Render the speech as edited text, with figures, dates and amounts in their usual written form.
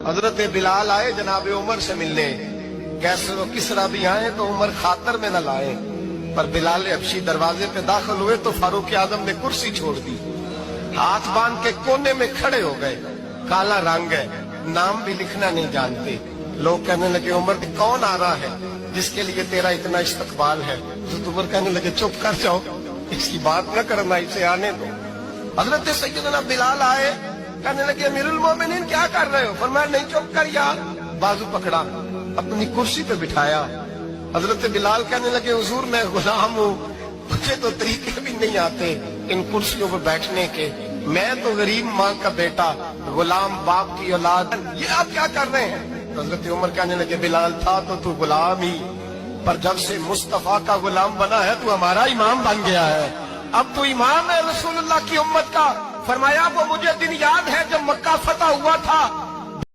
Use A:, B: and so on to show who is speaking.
A: حضرت بلال آئے جناب عمر سے ملنے، کیسے وہ کسرا بھی آئے تو عمر خاطر میں نہ لائے، پر بلال حبشی دروازے پہ داخل ہوئے تو فاروق اعظم نے کرسی چھوڑ دی، ہاتھ باندھ کے کونے میں کھڑے ہو گئے، کالا رنگ ہے، نام بھی لکھنا نہیں جانتے۔ لوگ کہنے لگے عمر کون آ رہا ہے جس کے لیے تیرا اتنا استقبال ہے؟ حضرت عمر کہنے لگے چپ کر جاؤ، اس کی بات نہ کرنا، اسے آنے دو۔ حضرت سیدنا بلال آئے، کہنے لگے امیر المومنین کیا کر رہے ہو؟ فرمایا نہیں چپ کر یار، بازو پکڑا، اپنی کرسی پہ بٹھایا۔ حضرت بلال کہنے لگے حضور میں غلام ہوں، مجھے تو طریقے بھی نہیں آتے ان کرسیوں پہ بیٹھنے کے، میں تو غریب ماں کا بیٹا، غلام باپ کی اولاد، یہ آپ کیا کر رہے ہیں؟ حضرت عمر کہنے لگے بلال تھا تو غلام ہی، پر جب سے مصطفیٰ کا غلام بنا ہے تو ہمارا امام بن گیا ہے، اب تو امام ہے رسول اللہ کی امت کا۔ فرمایا وہ مجھے دن یاد ہے جب مکہ فتح ہوا تھا،